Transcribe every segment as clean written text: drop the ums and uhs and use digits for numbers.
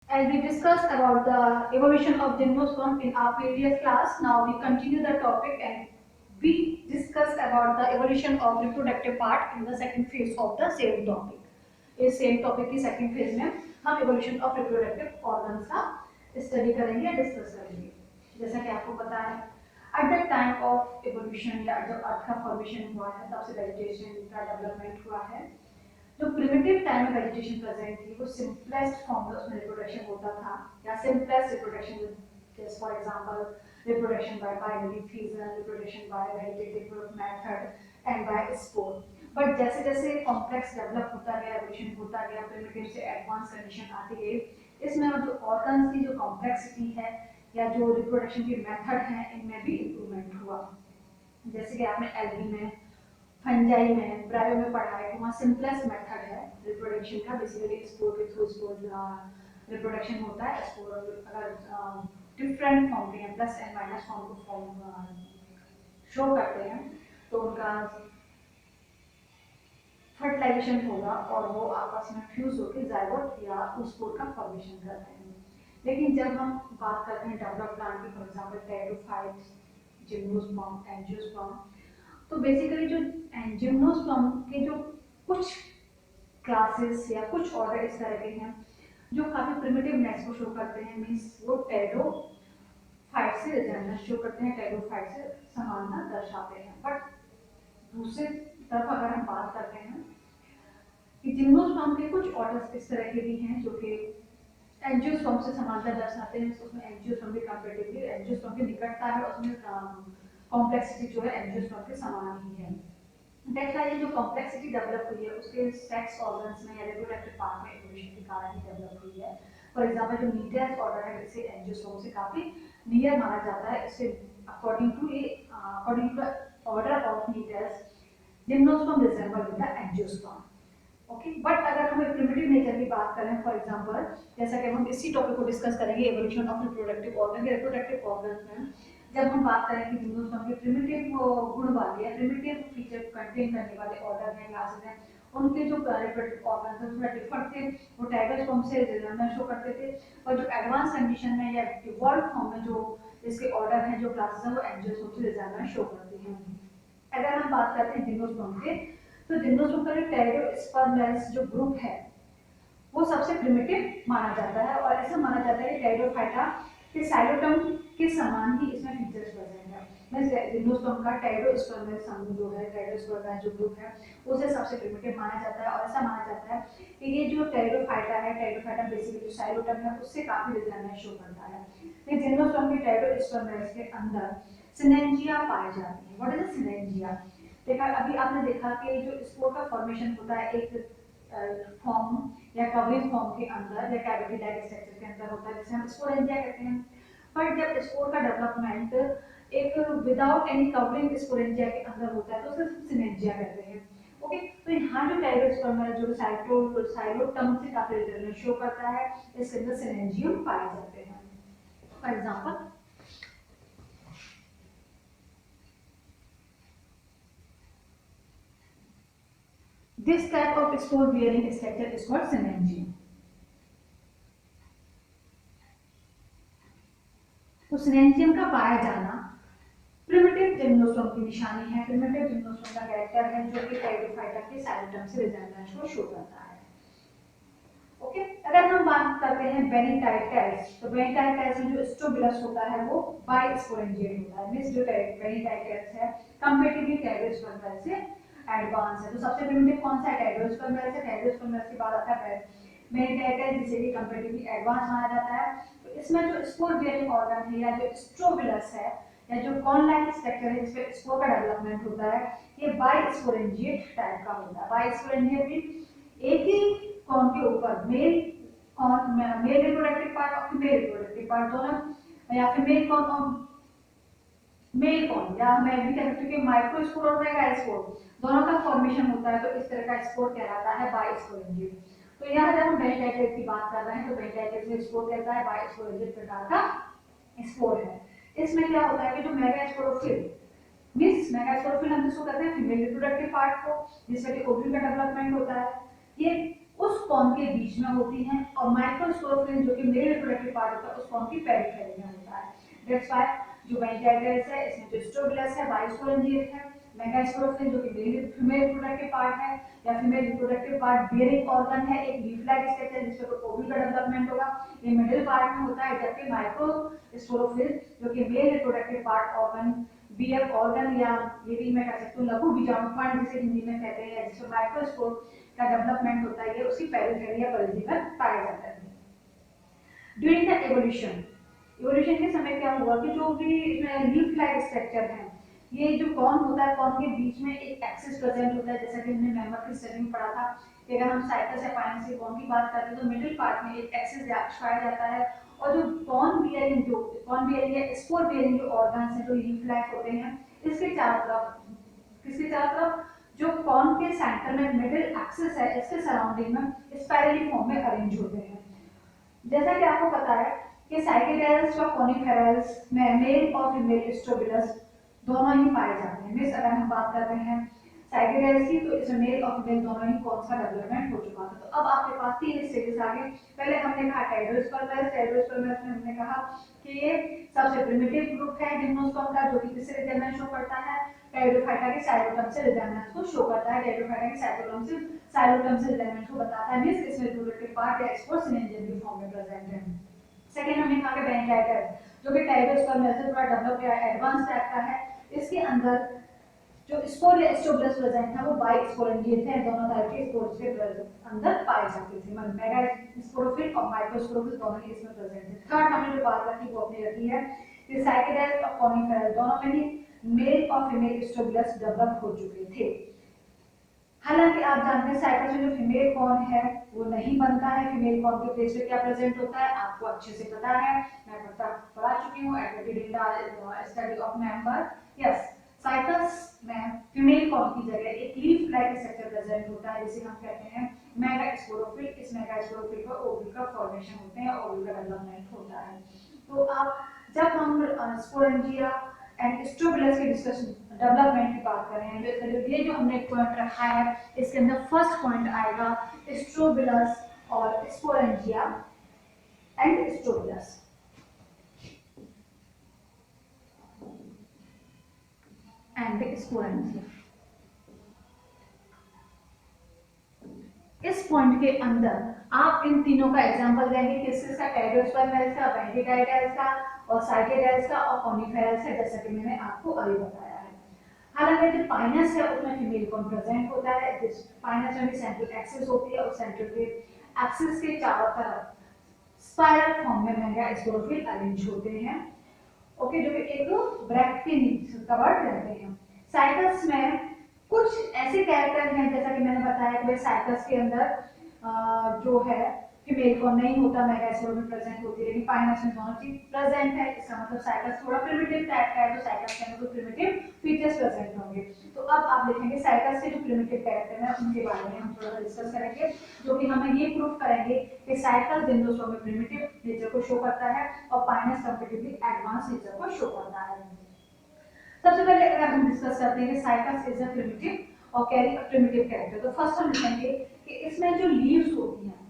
As we discussed about the evolution of gymnosperm in our previous class, now we continue the topic and we discussed about the evolution of reproductive part in the second phase of the same topic. इस same topic की second phase में हम evolution of reproductive organs का study करेंगे या discuss करेंगे. जैसा कि आपको पता है at the time of evolution या जब अर्थ का फॉर्मेशन हुआ है तब से वेजिटेशन का डेवलपमेंट हुआ है. जो प्रिमिटिव टाइम में वेजिटेशन प्रेजेंट थी वो सिंपलेस्ट फॉर्म में उसमें रिप्रोडक्शन होता था या सिंपलेस्ट रिप्रोडक्शन जैसे for example reproduction by binary fusion, reproduction by vegetative method and by spore. But जैसे जैसे कॉम्प्लेक्स डेवलप होता गया, एवोल्यूशन होता गया, प्रिमिटिव से एडवांस कंडीशन आती गई, इसमें जो ऑर्गन्स की जो कॉम्प्लेक्सिटी है या जो रिप्रोडक्शन के मेथड हैं इनमें भी इम्प्रूवमेंट हुआ. जैसे कि आपने एल्गी में, फंजाई में, ब्रायो में पढ़ा है कि वहाँ सिंपलेस्ट मेथड है रिप्रोडक्शन का. बेसिकली स्पोर के थ्रू स्पोर रिप्रोडक्शन होता है. स्पोर अगर डिफरेंट फॉर्म के हैं, प्लस एंड माइनस फॉर्म को फॉर्म शो करते हैं तो उनका फर्टिलाइजेशन होगा और वो आपस में फ्यूज होकर जाइगोट या स्पोर का फॉर्मेशन करते हैं. लेकिन जब हम बात करते हैं डेवलप प्लांट की, for example pteridophytes, gymnosperm, angiosperm, तो बेसिकली जो जिम्नोस्पर्म के जो कुछ क्लासेस या कुछ ऑर्डर इस तरह के हैं जो काफी प्रिमिटिव नेक्स को शो करते हैं. मींस वो टेरिडोफाइट से रिजेम्बलेंस शो करते हैं, टेरिडोफाइट से समानता दर्शाते हैं. बट दूसरी तरफ अगर हम बात करते हैं कि जिम्नोस्पर्म के कुछ ऑर्डर्स इस तरह के भी हैं जो कि एंजियोस्पर्म से समानता दर्शाते हैं. उसमें एंजियोस्पर्म के कंपैरेटिवली एंजियोस्पर्म की निकटता है, उसमें कॉम्प्लेक्सिटी जो है एंजियोस्पर्म के समान ही है. दैट्स व्हाई ये जो कॉम्प्लेक्सिटी डेवलप हुई है उसके सेक्स ऑर्गन्स में या रिप्रोडक्टिव पार्ट में इवोल्यूशन के कारण ही डेवलप हुई है. फॉर एग्जांपल जो मीडियस ऑर्डर है इसे एंजियोस्पर्म से काफी नियर माना जाता है. इससे according to the order of medius gymnosperm resemble with the angiosperm. Okay, but अगर हम प्रिमिटिव नेचर की बात करें, फॉर एग्जांपल जैसा कि हम इसी टॉपिक को डिस्कस करेंगे evolution of reproductive organ. Reproductive organ में जब हम बात करें कि जिम्नोस्पर्म के प्रिमिटिव गुण वाले या प्रिमिटिव फीचर कंटेन करने वाले ऑर्डर हैं, क्लासेस हैं, उनके जो रिप्रोडक्टिव ऑर्गन थे थोड़ा डिफर थे. वो टाइगरस्पर्म से रिजेम्बलेंस शो करते थे और जो एडवांस कंडीशन में या इवॉल्व फॉर्म में जो इसके ऑर्डर हैं, जो क्लासेस हैं, वो एंजियोस्पर्म से रिजेम्बलेंस शो करती हैं. अगर हम बात करते हैं जिम्नोस्पर्म के, तो जिम्नोस्पर्म का जो टेरिडोस्पर्मेस जो ग्रुप है वो सबसे प्रिमिटिव माना जाता है और ऐसा माना जाता है कि टेरिडोफाइटा के साइलोटर्म के समान ही इसमें फीचर्स प्रेजेंट है. मैं जिम्नोस्पर्म का टेरिडोस्पर्मेस समूह जो है, टेरिडोस्पर्मेस जो ग्रुप है, उसे सबसे प्रिमिटिव माना जाता है. और ऐसा माना जाता है कि ये जो टेरिडोफाइटा है, टेरिडोफाइटा बेसिकली जो साइलोटर्म है उससे काफी रिजेम्बलेंस शो करता है. लेकिन जिम्नोस्पर्म के टेरिडोस्पर्मेस के अंदर सिनेंजिया पाए जाते हैं. What is a synangia? देखा अभी आपने देखा कि जो स्पोर का फॉर्मेशन होता है एक फॉर्म या कवरिंग फॉर्म के अंदर या कैविटी लाइक स्ट्रक्चर के अंदर होता है जिसे हम स्पोरेंजिया कहते हैं. पर जब स्पोर का डेवलपमेंट एक विदाउट एनी कवरिंग स्पोरेंजिया के अंदर होता है तो उसे सिनेंजिया कहते हैं. ओके, तो यहाँ जो टेरिडोस्पर्म है जो साइलोटर्म से काफी रिजल्ट शो करता है, इसके अंदर सिनेंजियम पाए जाते हैं. For example this type of spore bearing structure is called synergium. तो सिनेंजियम का पाया जाना प्रिमिटिव जिम्नोस्पर्म की निशानी है. प्रिमिटिव जिम्नोस्पर्म का कैरेक्टर है जो कि टेरिडोफाइटा के साइलोटर्म से रिजेम्बलेंस को शो करता है. ओके, अगर हम बात करते हैं बेनिटाइटेस, तो बेनिटाइटेस में जो स्ट्रोबिलस होता है वो बाइस्पोरेंजिएट होता है. मींस जो बेनिटाइटेस है कंपैरेटिवली टेरिडोस्पर्म से एडवांस है. तो सबसे प्रिमिटिव कौन सा है? टेरिडोस्पर्म से. टेरिडोस्पर्म के बाद आता है बेनिटाइटेस जिसे कि कंपैरेटिवली एडवांस माना जाता है. तो इसमें जो स्पोर बियरिंग ऑर्गन है या जो स्ट्रोबिलस है या जो कॉर्न लाइक स्ट्रक्चर है जिसपे स्पोर का डेवलपमेंट होता है, ये बाइस्पोरेंजिएट टाइप का होता है. बाइस्पोरेंजिएट भी एक ही कौन के ऊपर मेल कौन, मेल रिप्रोडक्टिव पार्ट और फीमेल रिप्रोडक्टिव पार्ट दोनों, या फिर मेल कौन और मेल कौन, या मैं भी कह सकती हूँ कि माइक्रोस्पोर और मेगास्पोर दोनों का फॉर्मेशन होता है. तो इस तरह का स्पोर कहलाता है बाइस्पोरेंजिएट. तो यहाँ जब हम बेनिटाइटेस की बात कर रहे हैं तो बेनिटाइटेस में स्पोर कहता है बाइस्पोरेंजिएट प्रकार का स्पोर है. इसमें क्या होता है कि जो मेगास्पोरोफिल मींस मेगास्पोरोफिल हम जिसको कहते हैं फीमेल रिप्रोडक्टिव पार्ट को जिसमें कि ओवरी का डेवलपमेंट होता है, ये उस कॉन के बीच में होती हैं, और माइक्रोस्पोरोफिल जो कि मेल रिप्रोडक्टिव पार्ट होता है उस कॉन की पेरिफेरी में होता है। दैट्स व्हाई जो वेंट्रिकल्स है इसमें जो स्टोबुलस है बाइस्पोरेंजिएट है, मेगास्पोरोफिल जो कि फीमेल रिप्रोडक्टिव पार्ट है या female reproductive part bearing organ है, एक लीफ लाइक स्ट्रक्चर जिसमें कोई ओव्यूल का डेवलपमेंट होगा, ये मिडिल पार्ट में होता है, जबकि माइक्रोस्पोरोफिल जो कि male reproductive part organ BF organ या ये भी मैं कह सकती हूँ लघु बीजाणुकण जिसे हिंदी में कहते हैं, जिसमें माइक्रोस्पोर का डेवलपमेंट होता है, ये उसकी पेरिफेरी या परिधि में पाया जाता है। ड्यूरिंग द एवोल्यूशन, इवोल्यूशन के समय क्या हुआ कि जो भी लीफ लाइक स्ट्रक्चर है, ये जो कॉर्न होता है कॉर्न के बीच में एक एक्सिस प्रेजेंट होता है, जैसा कि हमने मेंबर की स्टडी में पढ़ा था कि अगर हम साइटस या पाइनस के कॉर्न की बात करते हैं तो मिडिल पार्ट में एक एक्सिस पाया जाता है, और जो कॉर्न बियरिंग या स्पोर बियरिंग जो ऑर्गन्स हैं जो लीफ लाइक होते हैं, इसके चारों तरफ जो कॉर्न के सेंटर में मिडिल एक्सिस है इसके सराउंडिंग में स्पाइरली फॉर्म में अरेंज होते हैं। जैसा कि आपको पता है कि साइकेडेल्स और कॉनिफेरल्स में मेल और फीमेल स्ट्रोबिलस दोनों ही पाए जाते हैं। मिस अगर हम बात कर रहे हैं साइकेडेल्स की तो इसमें मेल और फीमेल दोनों ही कौन सा डेवलपमेंट हो चुका था। तो अब आपके पास 3 स्टेजेस आ गए। पहले हमने कहा टेरोस्पर्मेस में हमने कहा कि ये सबसे प्रिमिटिव ग्रुप है जिम्नोस्पर्म का, जो कि किससे रिजेनरेट शो करता है, टेरोफाइटा के साइटोप्लाज्म से रिजेनरेट को शो करता है। टेरोफाइटा के साइटोप्लाज्म से रिजेनरेट को बताता है, मींस इसमें रिप्रोडक्टिव पार्ट या स्पोर सिनेंजियम की फॉर्म में प्रेजेंट है। सेकंड हमने कहा कि बेंटाइटर जो कि टेरोस्पर्मेस से थोड़ा डेवलप या एडवांस टाइप का है, इसके अंदर जो स्पोर या स्टोबुलस प्रेजेंट है वो बाइस्पोरेंजिएट है, दोनों तरह के स्पोर्स के अंदर पाए जाते थे, मतलब मेगास्पोरोफिल और माइक्रोस्पोरोफिल दोनों ही इसमें प्रेजेंट है। थर्ड हमने जो बात रखी वो अपनी रखी है कि साइकेडेल्स और कॉनिफेरल दोनों में ही मेल और फीमेल स्टोबुलस डेवलप हो चुके थे। हालांकि आप जानते हैं साइटस में जो फीमेल कॉर्न है वो नहीं बनता है, फीमेल कॉर्न के प्लेस पे क्या प्रेजेंट होता है आपको अच्छे से पता है, मैं पढ़ा चुकी हूँ स्टडी ऑफ मेंबर। यस, साइटस में फीमेल कॉर्न की जगह एक लीफ लाइक स्ट्रक्चर प्रेजेंट होता है जिसे हम कहते हैं मेगास्पोरोफिल। इस मेगास्पोरोफिल पर ओव्यूल का फॉर्मेशन होते हैं, ओव्यूल का डेवलपमेंट होता है। तो आप जब हम स्पोरेंजिया एंड स्ट्रोबुलस के डिस्कशन डेवलपमेंट की बात कर रहे हैं, ये जो हमने पॉइंट रखा है इसके अंदर फर्स्ट पॉइंट आएगा स्ट्रोबुलस और स्पोरेंजिया एंड स्ट्रोबुलस। एंड स्पोरेंजिया, इस पॉइंट के अंदर आप इन तीनों का एग्जांपल देंगे, किसका, टेरोस्पर्मेस का, वेंट्रिकल्स का और साइकेडेल्स का और कॉनिफेरल्स का, जैसा कि मैंने आपको अभी बताया है। हालांकि जो पाइनस है उसमें फीमेल कॉर्न प्रेजेंट होता है, जिस पाइनस में भी सेंट्रल एक्सिस होती है और सेंट्रल के एक्सिस के चारों तरफ स्पाइरल फॉर्म में मेगास्पोरोफिल अरेंज होते हैं, ओके, जो कि एक ब्रैकेट के नीचे कवर्ड रहते हैं। साइटस में कुछ ऐसे कैरेक्टर हैं जैसा कि मैंने बताया कि साइटस के अंदर जो है फीमेल कॉर्न नहीं होता, मेगास्पोरोफिल में प्रेजेंट होती है, लेकिन पाइनस में दोनों चीज प्रेजेंट है। इसका मतलब साइटस थोड़ा प्रिमिटिव टाइप का है, तो साइटस के अंदर कुछ प्रिमिटिव फीचर्स प्रेजेंट होंगे। तो अब आप देखेंगे साइटस के जो प्रिमिटिव कैरेक्टर हैं उनके बारे में हम थोड़ा डिस्कस करेंगे, जो कि हमें ये प्रूव करेंगे कि साइटस जिम्नोस्पर्म में प्रिमिटिव नेचर को शो करता है और पाइनस कंपैरेटिवली एडवांस नेचर को शो करता है। सबसे पहले अगर हम डिस्कस करते हैं कि साइटस इज अ प्रिमिटिव और कैरी अ प्रिमिटिव कैरेक्टर, तो फर्स्ट हम लिखेंगे कि इसमें जो लीव्स होती हैं,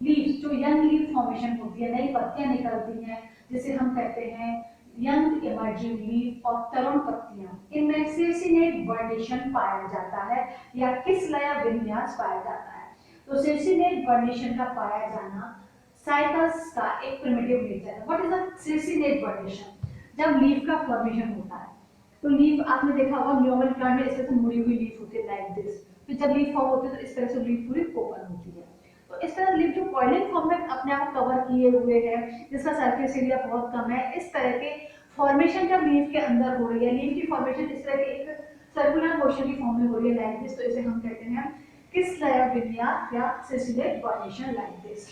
लीव्स जो यंग लीफ फॉर्मेशन होती है, नई पत्तियां निकलती हैं जिसे हम कहते हैं यंग इमर्जिंग लीफ और तरुण पत्तियां, इनमें सिर्सिनेट वर्नेशन पाया जाता है या किसलया विन्यास पाया जाता है। तो सिर्सिनेट वर्नेशन का पाया जाना साइटस का एक प्रिमिटिव नेचर है। What is a circinate vernation? जब लीफ का फॉर्मेशन होता है तो लीफ आपने देखा होगा नॉर्मल प्लांट में इस तरह से मुड़ी हुई लीफ होती है लाइक दिस, फिर जब लीफ फॉर्म होती है तो इस तरह से लीफ पूरी ओपन होती है। तो इस तरह लीफ जो कॉइलिंग फॉर्म में अपने आप कवर किए हुए है, जिसका सरफेस एरिया बहुत कम है, इस तरह के फॉर्मेशन जब लीफ के अंदर हो रही है, लीफ की फॉर्मेशन इस तरह के एक सर्कुलर मोशन की फॉर्म में हो रही है लाइक दिस, तो इसे हम कहते हैं किसलया विन्यास या सिसिलेट फॉर्मेशन लाइक दिस,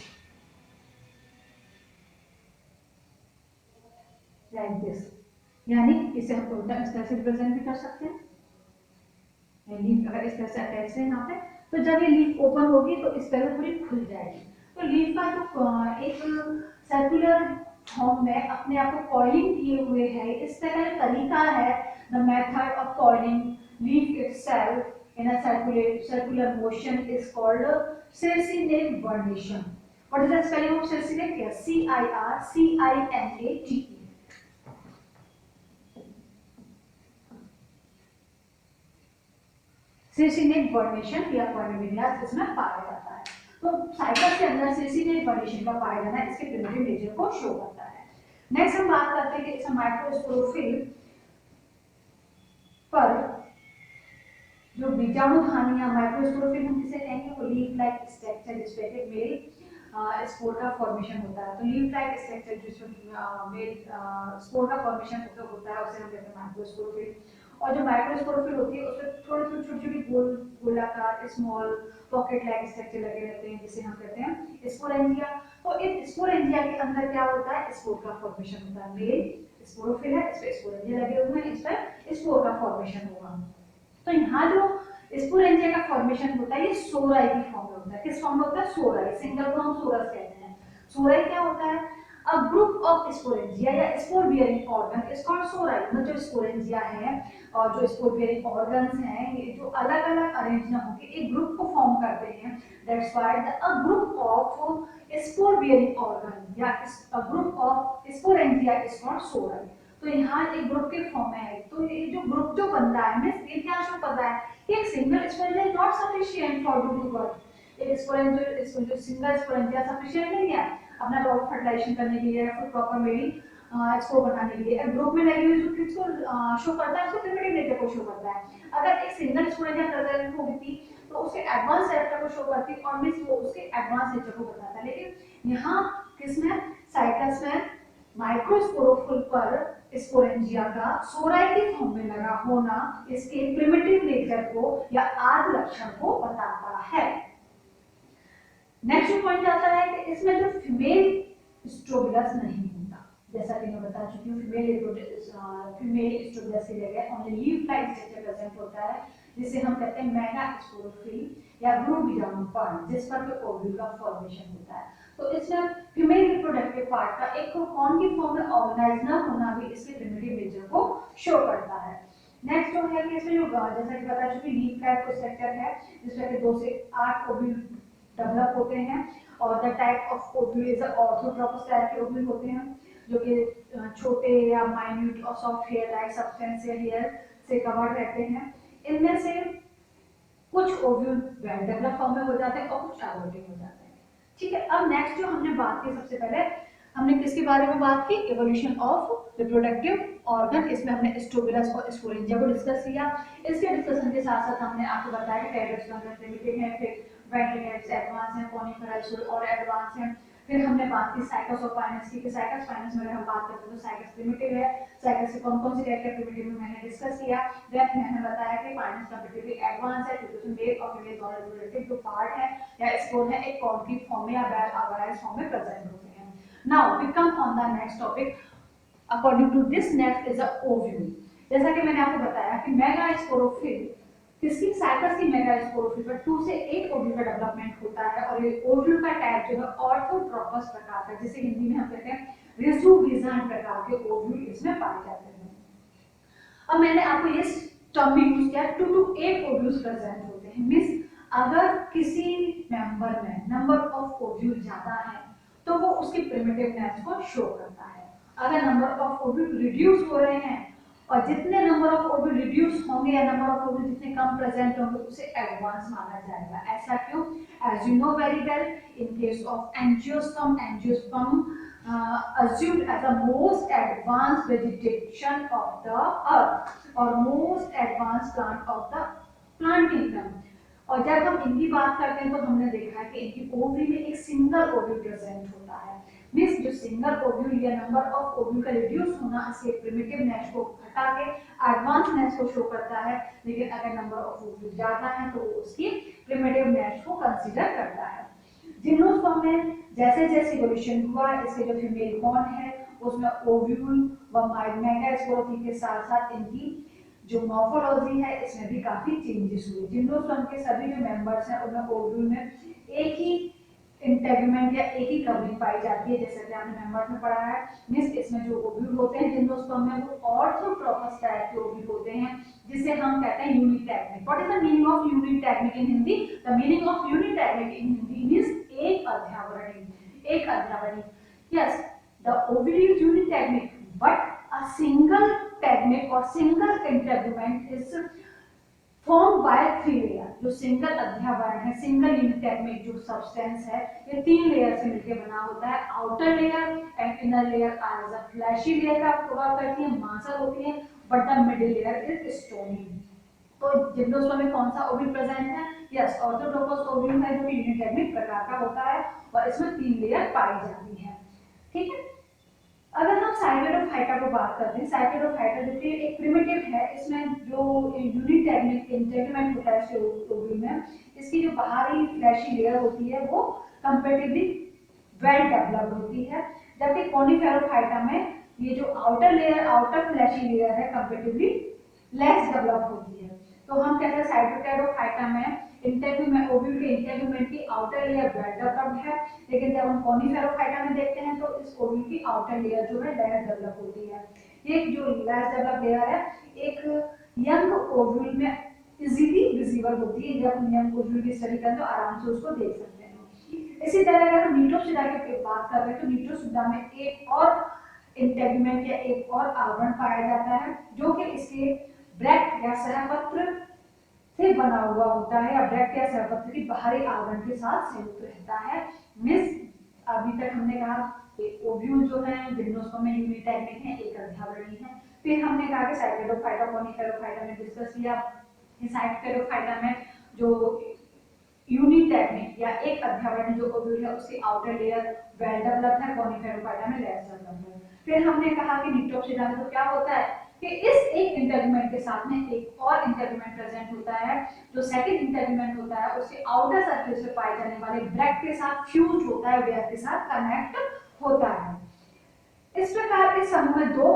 यानी इसे हम उल्टा इस तरह से रिप्रेजेंट भी कर सकते हैं। लीफ अगर इस तरह से अटैच है यहाँ पे, तो जब ये लीफ ओपन होगी तो इस तरह पूरी खुल जाएगी। तो लीफ का जो एक सर्कुलर फॉर्म में अपने आप को कॉइलिंग किए हुए है, इस तरह का तरीका है the method of coiling leaf itself in a circular motion is called Circinate vernation. What is the spelling of circinate? Yes, Circinate. Circinate vernation या vernivillae इसमें पाया जाता है। तो साइटस के अंदर circinate vernation का पाया जाना इसके प्रिमिटिव नेचर को शो करता है। नेक्स्ट हम बात करते हैं कि इस माइक्रोस्पोरोफिल पर जो बीजाणुधानी या माइक्रोस्पोरोफिल हम किसे कहेंगे, वो लीफ लाइक स्ट्रक्चर जिसपे मेल स्पोर का फॉर्मेशन होता है। तो लीफ लाइक स्ट्रक्चर जिसमें मेल स्पोर का फॉर्मेशन होता है उसे हम कहते हैं माइक्रोस्पोरोफिल। और जो माइक्रोस्पोरोफिल होती है उसमें थोड़ी थोड़ी छोटी छोटी गोलाकार स्मॉल पॉकेट लाइक स्ट्रक्चर लगे रहते हैं जिसे हम कहते हैं स्पोरेंजिया। तो इन स्पोरेंजिया के अंदर क्या होता है, स्पोर का फॉर्मेशन होता है। मेल स्पोरोफिल है, इस पे स्पोरेंजिया लगे हुए हैं, इस पर स्पोर का फॉर्मेशन होगा। तो यहाँ जो स्पोरेंजिया का फॉर्मेशन होता है ये सोराई की फॉर्म में होता है। किस फॉर्म में होता है? सोराई, सिंगल को हम सोरस कहते हैं। सोराई क्या होता है? अ ग्रुप ऑफ स्पोरेंजिया या spore bearing organ is called sori. मतलब जो स्पोरेंजिया है और जो स्पोर बियरिंग ऑर्गन्स हैं ये जो अलग अलग अरेंज ना होकर एक ग्रुप को फॉर्म करते हैं, that's why a group of spore bearing organ या a group of sporangia is called sori. तो यहाँ एक ग्रुप के फॉर्म में है। तो ये जो ग्रुप जो बन रहा है मींस ये क्या शो कर रहा है कि एक single sporangia is not sufficient for to do work. एक स्पोरेंजिया जो सिंगल स्पोरेंजिया सफिशिएंट नहीं है अपना क्रॉप फर्टिलाइजेशन करने के लिए या फिर प्रॉपर मेरी इसको बनाने के लिए। ग्रुप में लगी हुई जो किसको शो करता है, उसको प्रिमिटिव नेचर को शो करता है। अगर एक सिंगल स्पोरेंजिया प्रेजेंट होती तो उसके एडवांस कैरेक्टर को शो करती और मींस वो उसके एडवांस नेचर को बताता है। लेकिन यहाँ किसमें, साइटस में माइक्रोस्पोरोफिल पर स्पोरेंजिया का सोराई की फॉर्म में लगा होना इसके प्रिमिटिव नेचर को या आदि लक्षण को बताता है। नेक्स्ट पॉइंट आता है कि इसमें जो फीमेल स्ट्रोबिलस नहीं होता, जैसा कि मैं बता चुकी हूँ फीमेल स्ट्रोबिलस की जगह only leaf like structure present होता है जिसे हम कहते हैं मेगास्पोरोफिल या भ्रूण बीजाणुपर्ण, जिस पर ओव्यूल का फॉर्मेशन होता है। तो इसमें फीमेल रिप्रोडक्टिव पार्ट का एक कौन की फॉर्म में ऑर्गेनाइज ना होना भी इसके प्रिमिटिव नेचर को शो करता है। नेक्स्ट जो है कि इसमें जो जैसा कि बता चुकी लीफ लाइक स्ट्रक्चर है जिसमें 2 से 8 ओव्यूल डेवलप होते हैं और the type of ovule is orthotropous type के ओव्यूल होते हैं जो कि छोटे या माइन्यूट और soft hair like substantial hair से कवर्ड रहते हैं। इनमें से कुछ ओव्यूल वेल डेवलप फॉर्म में हो जाते हैं और कुछ एबॉर्टिव हो जाते हैं। ठीक है, अब नेक्स्ट जो हमने बात की, सबसे पहले हमने किसके बारे में बात की, इवोल्यूशन ऑफ रिप्रोडक्टिव ऑर्गन। इसमें हमने स्ट्रोबिलस और स्पोरेंजिया को डिस्कस किया। इसके डिस्कशन के साथ साथ हमने आपको बताया कि कैरेट्स प्रिमिटिव है, फिर वेंट्रिकेट्स एडवांस है, कॉनिफेरस और एडवांस है। फिर हमने बात की साइकस और फाइनस की, साइकस फाइनस में हम बात करते हैं तो साइकस प्रिमिटिव है। साइकस से कौन-कौन से कैरेक्टर प्रिमिटिव में मैंने डिस्कस किया। देन मैंने बताया कि फाइनस कंपैरेटिवली एडवांस है क्योंकि उसमें मेल और फीमेल दोनों रिप्रोडक्टिव जो पार्ट है या स्पोर है एक कॉन्क्रीट फॉर्म में या ऑर्गेनाइज्ड फॉर्म में प्रेजेंट होते हैं। Now we come on the next topic. According to this next is a ovule. जैसा कि मैंने आपको बताया कि मेगास्पोरोफिल किसकी साइटस की मेगास्पोरोफिल पर 2 से 8 ओव्यूल का डेवलपमेंट होता है और ये ओव्यूल का टाइप जो है ऑर्थोट्रोपस प्रकार का, जिसे हिंदी में हम कहते हैं रिजुविजन प्रकार के ओव्यूल इसमें पाए जाते हैं। अब मैंने आपको ये टर्म यूज किया 2 to 8 ओव्यूल्स प्रेजेंट होते हैं। मींस अगर किसी मेंबर में नंबर ऑफ ओव्यूल ज्यादा है तो वो उसकी प्रिमिटिवनेस को शो करता है। अगर नंबर ऑफ ओव्यूल रिड्यूस हो रहे हैं और जितने नंबर ऑफ ओव्यूल रिड्यूस होंगे या नंबर ऑफ ओव्यूल जितने कम प्रेजेंट होंगे उसे एडवांस माना जाएगा। ऐसा क्यों? As you know very well in case of angiosperm assumed as the most advanced vegetation of the earth or most advanced plant of the plant kingdom। और जब हम इनकी बात करते हैं तो हमने देखा है कि इनकी ओवरी में एक सिंगल ओव्यूल प्रेजेंट होता है। मींस जो सिंगल ओव्यूल या नंबर ऑफ ओव्यूल का रिड्यूस होना इसके प्रिमिटिवनेस को हटा के एडवांसनेस को शो करता है। लेकिन अगर नंबर ऑफ ओव्यूल ज्यादा है तो वो उसकी प्रिमिटिवनेस को कंसीडर करता है। जिम्नोस्पर्म में जैसे जैसे इवोल्यूशन हुआ इसके जो फीमेल कौन है उसमें ओव्यूल व मेगास्पोरोफिल के साथ साथ इनकी जो मॉर्फोलॉजी है इसमें भी काफी चेंजेस हुए। जिम्नोस्पर्म के सभी जो मेंबर्स हैं उनमें ओव्यूल में एक ही इंटेगुमेंट या एक ही कवरिंग पाई जाती है, जैसे कि आपने मेंबर्स में पढ़ा है। मींस इसमें जो ओव्यूल होते हैं जिम्नोस्पर्म में वो ऑर्थोट्रोपस टाइप के ओव्यूल होते हैं जिसे हम कहते हैं unitegmic. What is the meaning of unitegmic in Hindi? The meaning of unitegmic in Hindi means एक अध्यावरणी, एक अध्यावरणी। Yes, the ovule is unitegmic but a single tegmic or single integument is form by 3 layer. जो सिंगल अध्यावरण है, single यूनिटैग्मिक जो substance है, ये 3 लेयर से मिलकर बना होता है। Outer layer and inner layer are as a fleshy layer का हुआ करती है, मांसल होती है, but the middle layer is stony. तो जिम्नोस्पर्म में कौन सा ओव्यूल प्रेजेंट है? यस, ऑर्थोट्रोपस ओव्यूल है जो कि यूनिटैग्मिक प्रकार का होता है और इसमें 3 लेयर पाई जाती है। ठीक है, अगर हम साइक्लोडोफाइटा को बात करते हैं, साइक्लोडोफाइटा जो कि एक प्रिमिटिव है, इसमें जो यूनिटैग्मिक इंटेगुमेंट होता है इसके ओव्यूल में, इसकी जो बाहरी फ्लैशी लेयर होती है वो कंपैरेटिवली वेल डेवलप्ड होती है, जबकि कॉनिफेरोफाइटा में ये जो outer layer, outer fleshy layer है, कंपैरेटिवली लेस डेवलप होती है। तो हम कहते हैं साइक्लोडोफाइटा में इंटेगुमेंट, ओव्यूल के इंटेगुमेंट की आउटर लेयर वेल डेवलप्ड है, लेकिन जब हम कॉनिफेरोफाइटा में देखते हैं तो इस ओव्यूल की आउटर लेयर जो है लेस डेवलप होती है। ये जो लेस डेवलप लेयर है एक यंग ओव्यूल में इजीली विजिबल होती है। जब हम यंग ओव्यूल की स्टडी करें तो आराम से उसको देख सकते हैं। इसी तरह अगर हम नीटोप्सिडा की बात कर रहे हैं तो नीटोप्सिडा में एक और इंटेगुमेंट या एक और आवरण पाया जाता है जो कि इसके ब्रैक्ट या सहपत्र से बना हुआ होता है, या ब्रैक्ट या सहपत्र की बाहरी आवरण के साथ संयुक्त रहता है। मिस अभी तक हमने कहा कि ओव्यूल जो है जिम्नोस्पर्म में यूनिटैग्मिक है, एक अध्यावरणी है। फिर हमने कहा कि साइक्लोडोफाइटा, कॉनिफेरोफाइटा में डिस्कस किया। साइक्लोडोफाइटा में जो यूनिटैग्मिक या एक अध्यावरणी जो ओव्यूल है उसकी आउटर लेयर वेल डेवलप्ड है, कॉनिफेरोफाइटा में लेस डेवलप्ड है। फिर हमने कहा कि नीटोप्सिडा में तो क्या होता है कि इस एक इंटेगुमेंट के साथ में एक और इंटेगुमेंट प्रेजेंट होता है। जो सेकंड इंटेगुमेंट होता है उसके आउटर सरफेस पे पाए जाने वाले ब्रैक्ट के साथ फ्यूज होता है, वेयर के साथ कनेक्ट होता है। इस प्रकार के समूह में 2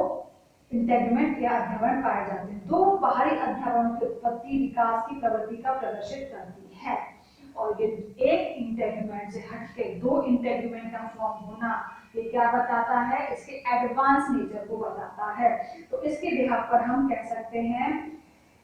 इंटेगुमेंट या अध्यावरण पाए जाते हैं। 2 बाहरी अध्यावरण की उत्पत्ति विकास की प्रवृत्ति का प्रदर्शित करती है, और ये एक इंटेगुमेंट से हटके 2 इंटेगुमेंट का फॉर्म होना ये क्या बताता है? इसके एडवांस नेचर को बताता है। तो इसके बिहाफ पर हम कह सकते हैं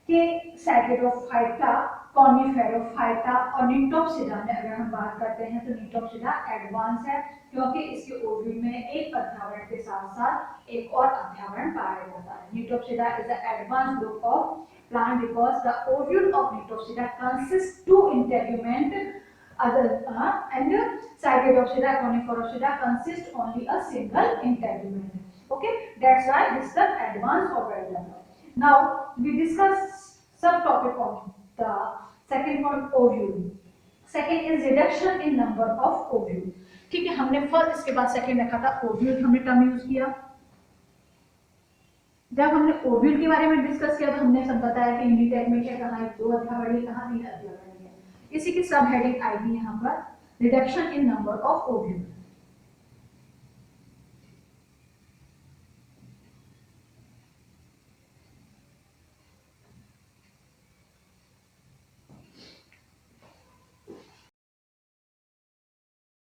कि साइक्लोडोफाइटा, कॉनिफेरोफाइटा और नीटोप्सिडा में अगर हम बात करते हैं तो नीटोप्सिडा एडवांस है, क्योंकि इसके ओव्यूल में एक अध्यावरण के साथ साथ एक और अध्यावरण पाया जाता है। Gnetopsida is a advance group of plant because the ovule of Leptopsida consists 2 integument and Cycadopsida, Coniferopsida consists only a single integument. Okay, that's why this is the advanced or well developed. Now we discuss subtopic of the second one, ovule. Second is reduction in number of ovule. ठीक है, हमने first इसके बाद second रखा था ovule, हमने term use किया। जब हमने ओव्यूल के बारे में डिस्कस किया तो हमने सब बताया कि यूनिटैग्मिक है, कहाँ 2 अध्यावरणी, कहाँ 3 अध्यावरणी है। इसी की सब हेडिंग आएगी यहाँ पर reduction in number of ovule.